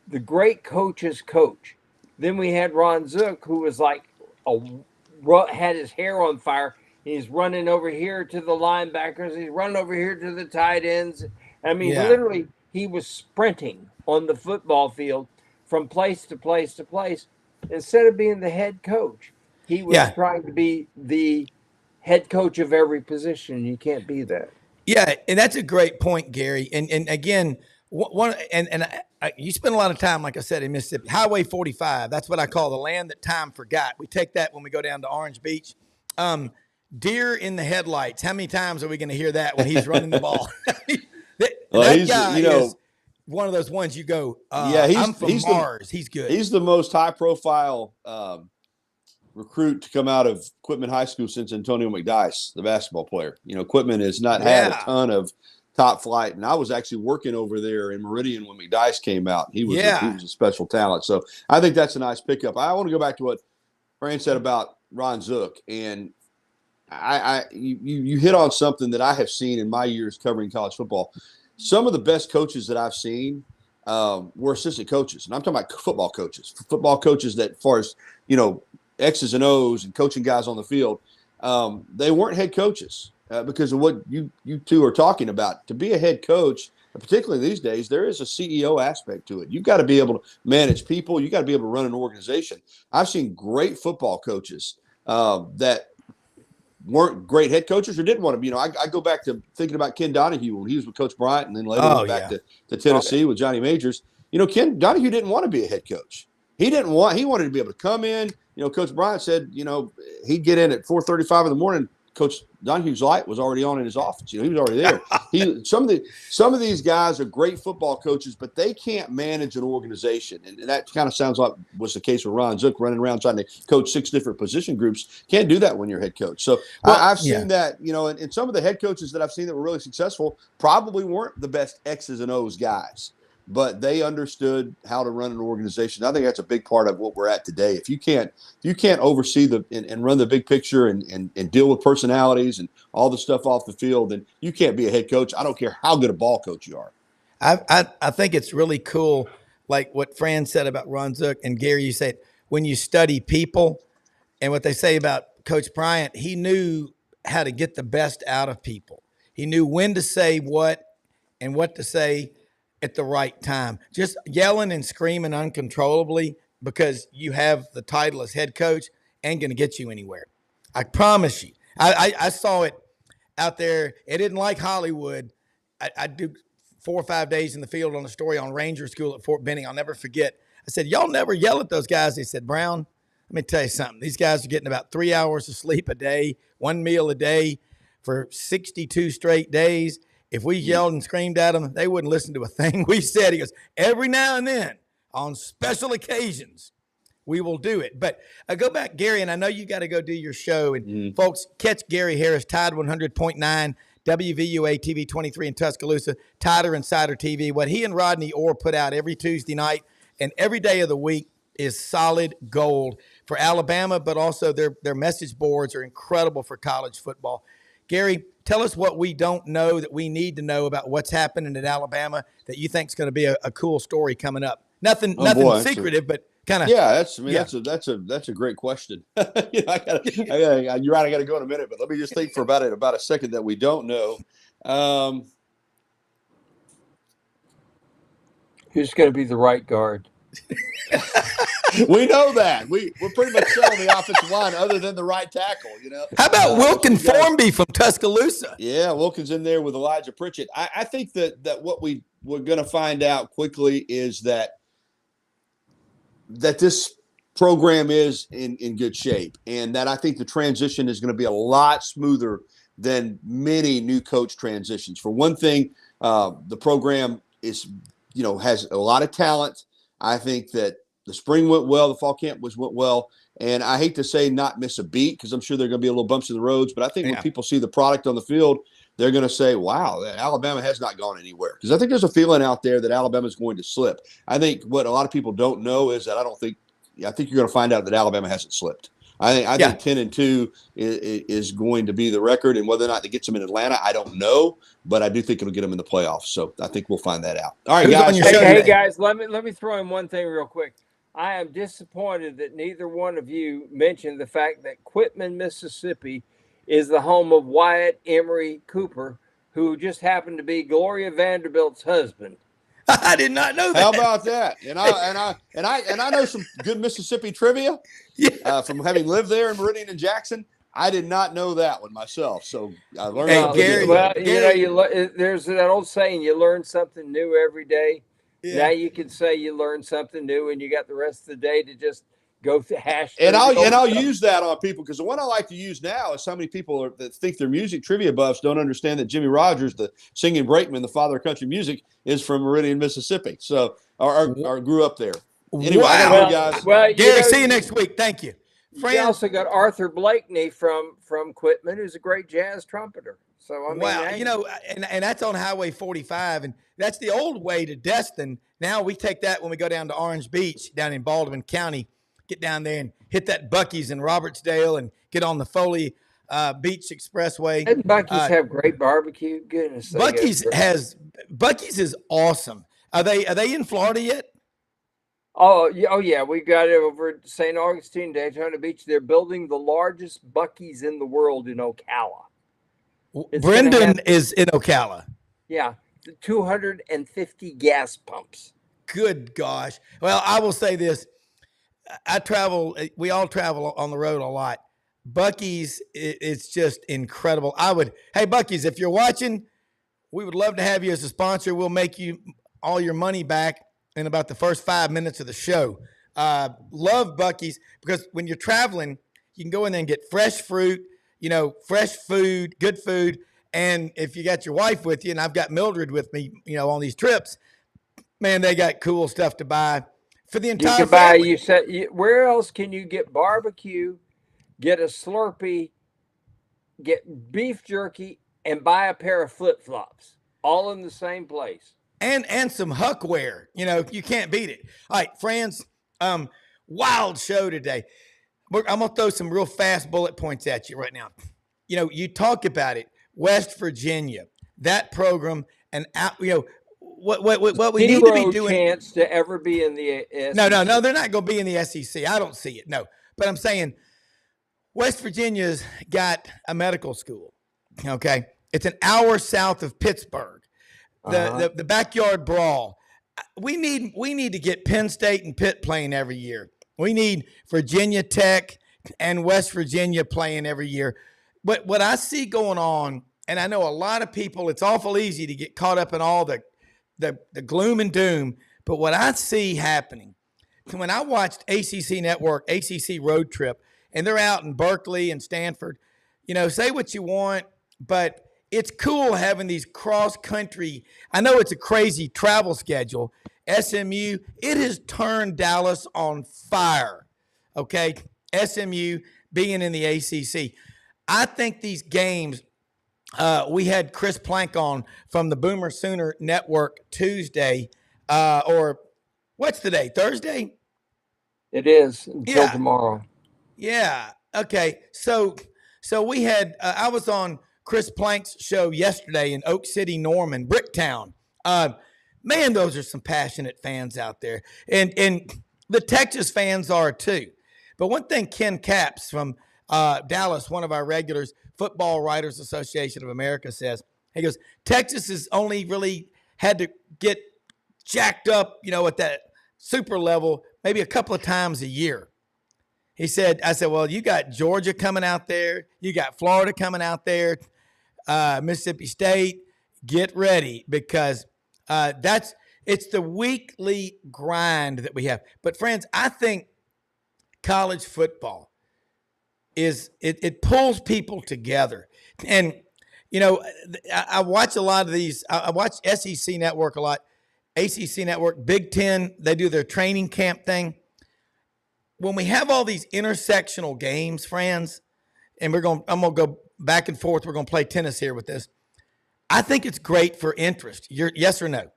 The great coaches coach. Then we had Ron Zook, who was like had his hair on fire. He's running over here to the linebackers. He's running over here to the tight ends. I mean, literally, he was sprinting on the football field from place to place to place. Instead of being the head coach, he was trying to be the head coach of every position. You can't be that. Yeah, and that's a great point, Gary. And again, you spend a lot of time, like I said, in Mississippi. Highway 45, that's what I call the land that time forgot. We take that when we go down to Orange Beach. Deer in the headlights. How many times are we going to hear that when he's running the ball? That guy is one of those ones you go, I'm from Mars. He's good. He's the most high-profile recruit to come out of Quitman High School since Antonio McDyess, the basketball player. Quitman has not had a ton of top flight, and I was actually working over there in Meridian when McDyess came out. He was a special talent. So I think that's a nice pickup. I want to go back to what Fran said about Ron Zook, and you hit on something that I have seen in my years covering college football. Some of the best coaches that I've seen were assistant coaches, and I'm talking about football coaches that, as far as X's and O's and coaching guys on the field, they weren't head coaches because of what you two are talking about. To be a head coach, particularly these days, there is a CEO aspect to it. You've got to be able to manage people. You've got to be able to run an organization. I've seen great football coaches that weren't great head coaches or didn't want to be. I go back to thinking about Ken Donahue when he was with Coach Bryant, and then later went back to Tennessee with Johnny Majors. Ken Donahue didn't want to be a head coach. He wanted to be able to come in. Coach Bryant said, he'd get in at 4:35 in the morning, Coach Donohue's light was already on in his office. He was already there. Some of these guys are great football coaches, but they can't manage an organization, and that kind of sounds like was the case with Ron Zook running around trying to coach 6 different position groups. Can't do that when you're head coach. So I've seen that, and some of the head coaches that I've seen that were really successful probably weren't the best X's and O's guys, but they understood how to run an organization. I think that's a big part of what we're at today. If you can't oversee and run the big picture and deal with personalities and all the stuff off the field, then you can't be a head coach. I don't care how good a ball coach you are. I think it's really cool, like what Fran said about Ron Zook, and Gary, you said when you study people, and what they say about Coach Bryant, he knew how to get the best out of people. He knew when to say what and what to say at the right time. Just yelling and screaming uncontrollably because you have the title as head coach ain't going to get you anywhere. I promise you. I saw it out there. It didn't like Hollywood. I do 4 or 5 days in the field on a story on Ranger School at Fort Benning. I'll never forget. I said, y'all never yell at those guys. They said, Browne, let me tell you something. These guys are getting about 3 hours of sleep a day, 1 meal a day for 62 straight days. If we yelled and screamed at them, they wouldn't listen to a thing we said. He goes, every now and then, on special occasions, we will do it. But go back, Gary, and I know you got to go do your show. And folks, catch Gary Harris, Tide 100.9, WVUA TV 23 in Tuscaloosa, Tider Insider TV. What he and Rodney Orr put out every Tuesday night and every day of the week is solid gold for Alabama, but also their message boards are incredible for college football. Gary, tell us what we don't know that we need to know about what's happening at Alabama that you think is going to be a cool story coming up. Nothing secretive, but kind of. Yeah, that's a great question. You're right. I got to go in a minute, but let me just think for about a second that we don't know. Who's going to be the right guard? We know that. We're pretty much set on the offensive line other than the right tackle, How about Wilkin Formby from Tuscaloosa? Yeah, Wilkin's in there with Elijah Pritchett. I think that what we're going to find out quickly is that this program is in good shape, and that I think the transition is going to be a lot smoother than many new coach transitions. For one thing, the program is, has a lot of talent. I think that the spring went well, the fall camp went well, and I hate to say not miss a beat because I'm sure there are going to be a little bumps in the roads, but I think when people see the product on the field, they're going to say, wow, Alabama has not gone anywhere. Because I think there's a feeling out there that Alabama is going to slip. I think what a lot of people don't know is that I think you're going to find out that Alabama hasn't slipped. I think 10-2 is going to be the record, and whether or not it gets them in Atlanta, I don't know, but I do think it'll get them in the playoffs. So I think we'll find that out. All right, guys. Hey guys, let me throw in one thing real quick. I am disappointed that neither one of you mentioned the fact that Quitman, Mississippi, is the home of Wyatt Emery Cooper, who just happened to be Gloria Vanderbilt's husband. I did not know that. How about that? And I know some good Mississippi trivia from having lived there in Meridian and Jackson. I did not know that one myself, so I learned. Gary, there's that old saying: you learn something new every day. Yeah. Now you can say you learned something new, and you got the rest of the day to just go through hash. And I'll use that on people because the one I like to use now is so many people that think they're music trivia buffs don't understand that Jimmy Rogers, the singing brakeman, the father of country music, is from Meridian, Mississippi. So or grew up there. Anyway, I gotta go, guys. Well, Gary, see you next week. Thank you. We also got Arthur Blakeney from Quitman, who's a great jazz trumpeter. So I mean, and that's on Highway 45, and that's the old way to Destin. Now we take that when we go down to Orange Beach down in Baldwin County. Get down there and hit that Buc-ee's in Robertsdale and get on the Foley Beach Expressway. Didn't Buc-ee's have great barbecue? Goodness. Buc-ee's is awesome. Are they in Florida yet? Oh yeah. We got it over at St. Augustine, Daytona Beach. They're building the largest Buc-ee's in the world in Ocala. Brendan is in Ocala. Yeah, 250 gas pumps. Good gosh. Well, I will say this. We all travel on the road a lot. Buc-ee's, it's just incredible. Hey, Buc-ee's, if you're watching, we would love to have you as a sponsor. We'll make you all your money back in about the first 5 minutes of the show. Love Buc-ee's because when you're traveling, you can go in there and get fresh fruit. fresh food, good food. And if you got your wife with you, and I've got Mildred with me, on these trips, man, they got cool stuff to buy for the You entire can buy, family. you said, where else can you get barbecue, get a Slurpee, get beef jerky, and buy a pair of flip flops, all in the same place? And some Huckware. You can't beat it. All right, friends, wild show today. I'm going to throw some real fast bullet points at you right now. You talk about it, West Virginia, that program, and what we need to be Zero doing. chance to ever be in the No, SEC. they're not going to be in the SEC. I don't see it. No, but I'm saying West Virginia's got a medical school. Okay, it's an hour south of Pittsburgh. The backyard brawl. We need to get Penn State and Pitt playing every year. We need Virginia Tech and West Virginia playing every year. But what I see going on, and I know a lot of people, it's awful easy to get caught up in all the gloom and doom. But what I see happening, when I watched ACC Network, ACC Road Trip, and they're out in Berkeley and Stanford, say what you want, but it's cool having these cross-country. I know it's a crazy travel schedule. SMU, it has turned Dallas on fire, okay? SMU being in the ACC. I think these games, we had Chris Plank on from the Boomer Sooner Network Tuesday, or what's the day, Thursday? It is until tomorrow. Yeah, okay. So we had, I was on Chris Plank's show yesterday in Oak City, Norman, Bricktown. Man, those are some passionate fans out there. And the Texas fans are too. But one thing Ken Capps from Dallas, one of our regulars, Football Writers Association of America, says, he goes, Texas has only really had to get jacked up, at that super level maybe a couple of times a year. I said, well, you got Georgia coming out there. You got Florida coming out there. Mississippi State, get ready because it's the weekly grind that we have. But friends, I think college football it pulls people together. And, I watch a lot of these. I watch SEC Network a lot, ACC Network, Big Ten. They do their training camp thing. When we have all these intersectional games, friends, and I'm going to go back and forth. We're going to play tennis here with this. I think it's great for interest. Yes or no?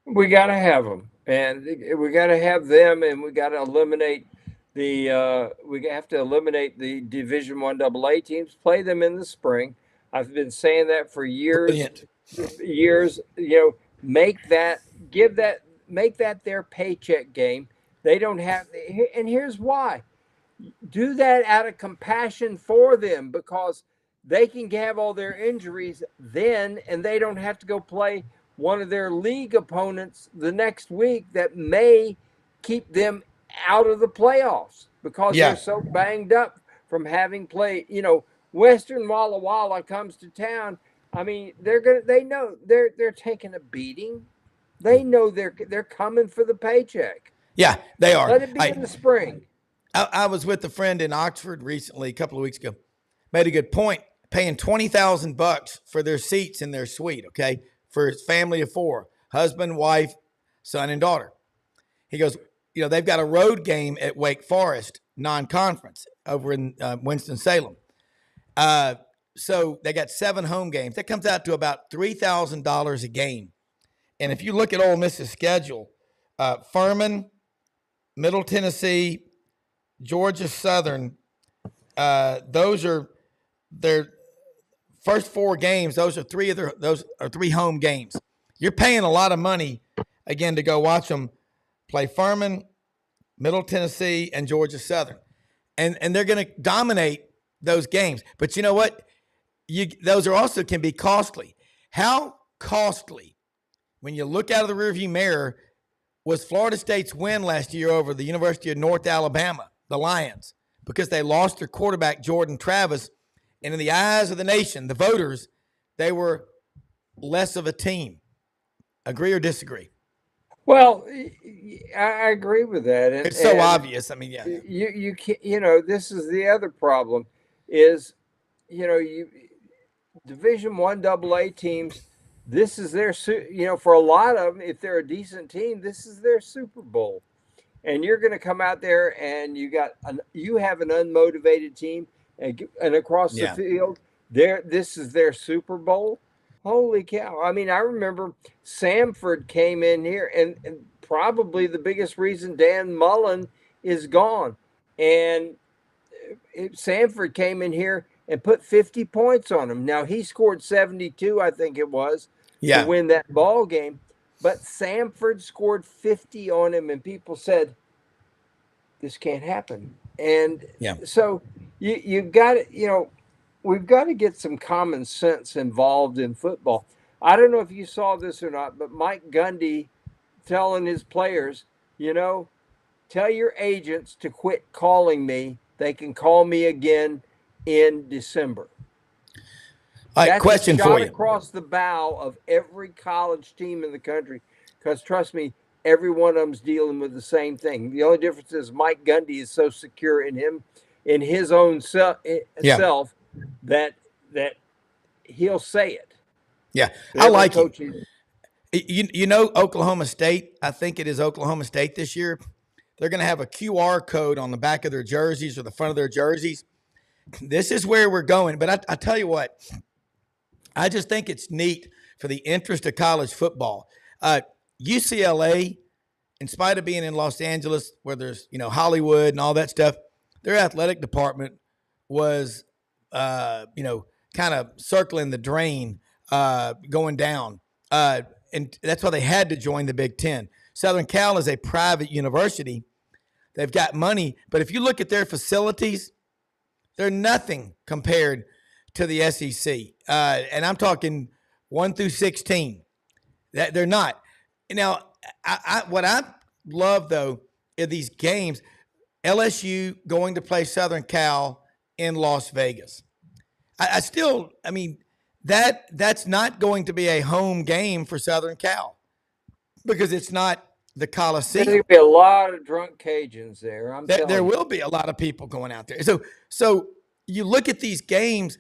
We got to have them, and we got to have them, and we got to eliminate we have to eliminate the Division I AA teams. Play them in the spring. I've been saying that for years. Brilliant. Years. Make that their paycheck game. They don't have, and here's why. Do that out of compassion for them because they can have all their injuries then, and they don't have to go play one of their league opponents the next week that may keep them out of the playoffs because they're so banged up from having played. Western Walla Walla comes to town. I mean, they know they're taking a beating. They know they're coming for the paycheck. Yeah, they are. Let it be in the spring. I was with a friend in Oxford recently, a couple of weeks ago. Made a good point. Paying $20,000 for their seats in their suite. Okay, for his family of four: husband, wife, son, and daughter. He goes, they've got a road game at Wake Forest, non-conference, over in Winston-Salem. So they got 7 home games. That comes out to about $3,000 a game. And if you look at Ole Miss's schedule, Furman, Middle Tennessee, Georgia Southern, those are their first 4 games. Those are 3 home games. You're paying a lot of money, again, to go watch them play Furman, Middle Tennessee, and Georgia Southern. And they're going to dominate those games. But you know what? Those are also can be costly. How costly, when you look out of the rearview mirror, was Florida State's win last year over the University of North Alabama, the Lions, because they lost their quarterback, Jordan Travis. And in the eyes of the nation, the voters, they were less of a team. Agree or disagree? Well, I agree with that. It's so obvious. I mean, yeah. You can't, this is the other problem is you Division One AA teams, this is their for a lot of them, if they're a decent team, this is their Super Bowl. And you're going to come out there and you have an unmotivated team, and across the Yeah. field, this is their Super Bowl. Holy cow! I mean, I remember Samford came in here, and probably the biggest reason Dan Mullen is gone, and Samford came in here and put 50 points on him. Now he scored 72, I think it was, to Yeah. win that ball game. But Samford scored 50 on him, and people said, this can't happen. And Yeah. so you've got to, we've got to get some common sense involved in football. I don't know if you saw this or not, but Mike Gundy telling his players, tell your agents to quit calling me. They can call me again in December. All right, That's question a for shot you. across the bow of every college team in the country. Because trust me, every one of them's dealing with the same thing. The only difference is Mike Gundy is so secure in his own self that he'll say it. Yeah, But I every like coach it. You know, Oklahoma State, I think it is Oklahoma State this year. They're going to have a QR code on the back of their jerseys or the front of their jerseys. This is where we're going. But I tell you what, I just think it's neat for the interest of college football. UCLA, in spite of being in Los Angeles, where there's, Hollywood and all that stuff, their athletic department was, kind of circling the drain, going down. And that's why they had to join the Big Ten. Southern Cal is a private university. They've got money, but if you look at their facilities, they're nothing compared to the SEC. And I'm talking 1 through 16. They're not. Now, what I love, though, are these games. LSU going to play Southern Cal in Las Vegas. I mean, that's not going to be a home game for Southern Cal because it's not the Coliseum. There's going to be a lot of drunk Cajuns there. There will be a lot of people going out there. So you look at these games.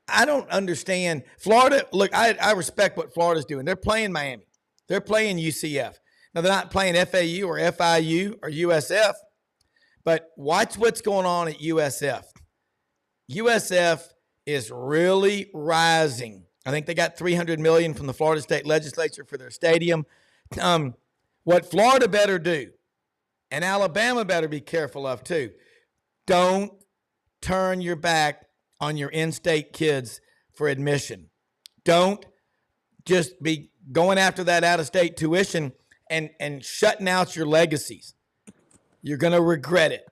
I don't understand. Florida, look, I respect what Florida's doing. They're playing Miami. They're playing UCF. Now, they're not playing FAU or FIU or USF, but watch what's going on at USF. USF is really rising. I think they got $300 million from the Florida State Legislature for their stadium. What Florida better do, and Alabama better be careful of too, don't turn your back on your in-state kids for admission. Don't just be going after that out-of-state tuition and shutting out your legacies. You're going to regret it.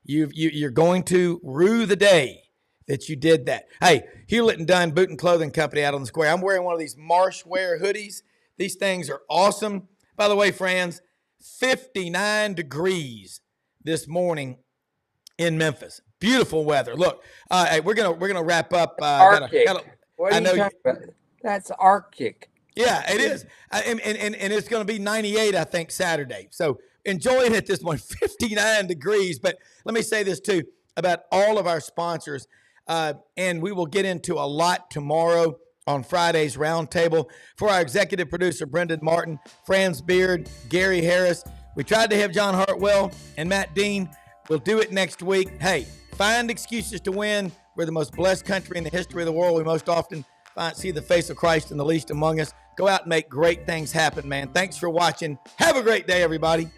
You're going to rue the day that you did that. Hey, Hewlett and Dunn Boot and Clothing Company out on the square. I'm wearing one of these Marshwear hoodies. These things are awesome. By the way, friends, 59 degrees this morning in Memphis. Beautiful weather. Look, hey, we're gonna wrap up. Arctic. What are you talking about? That's Arctic. Yeah, it is, and it's going to be 98, I think, Saturday. So enjoying it this morning, 59 degrees. But let me say this too about all of our sponsors, and we will get into a lot tomorrow on Friday's Roundtable. For our executive producer, Brendan Martin, Franz Beard, Gary Harris, we tried to have John Hartwell and Matt Dean. We'll do it next week. Hey, find excuses to win. We're the most blessed country in the history of the world. We most often see the face of Christ in the least among us. Go out and make great things happen, man. Thanks for watching. Have a great day, everybody.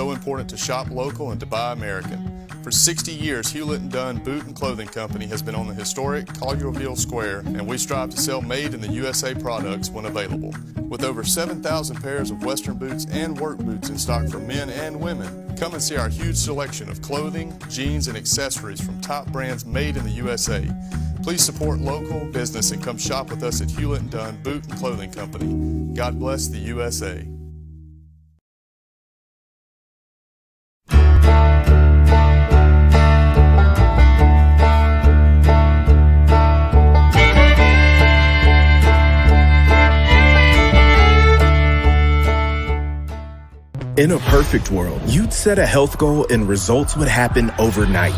so important to shop local and to buy American. For 60 years, Hewlett & Dunn Boot and Clothing Company has been on the historic Collierville Square, and we strive to sell made in the USA products when available. With over 7,000 pairs of Western boots and work boots in stock for men and women, come and see our huge selection of clothing, jeans, and accessories from top brands made in the USA. Please support local business and come shop with us at Hewlett & Dunn Boot and Clothing Company. God bless the USA. In a perfect world, you'd set a health goal and results would happen overnight.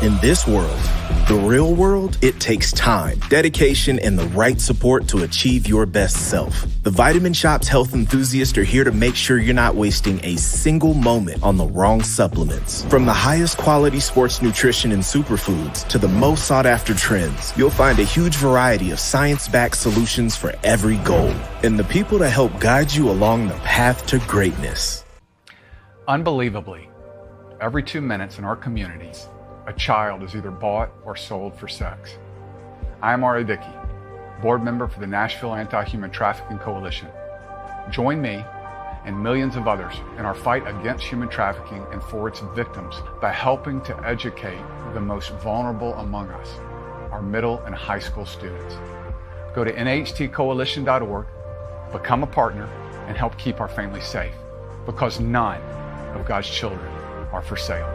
In this world, the real world, it takes time, dedication, and the right support to achieve your best self. The Vitamin Shop's health enthusiasts are here to make sure you're not wasting a single moment on the wrong supplements. From the highest quality sports nutrition and superfoods to the most sought after trends, you'll find a huge variety of science-backed solutions for every goal and the people to help guide you along the path to greatness. Unbelievably, every 2 minutes in our communities, a child is either bought or sold for sex. I am Ari Dickey, board member for the Nashville Anti-Human Trafficking Coalition. Join me and millions of others in our fight against human trafficking and for its victims by helping to educate the most vulnerable among us, our middle and high school students. Go to nhtcoalition.org, become a partner, and help keep our families safe, because none of God's children are for sale.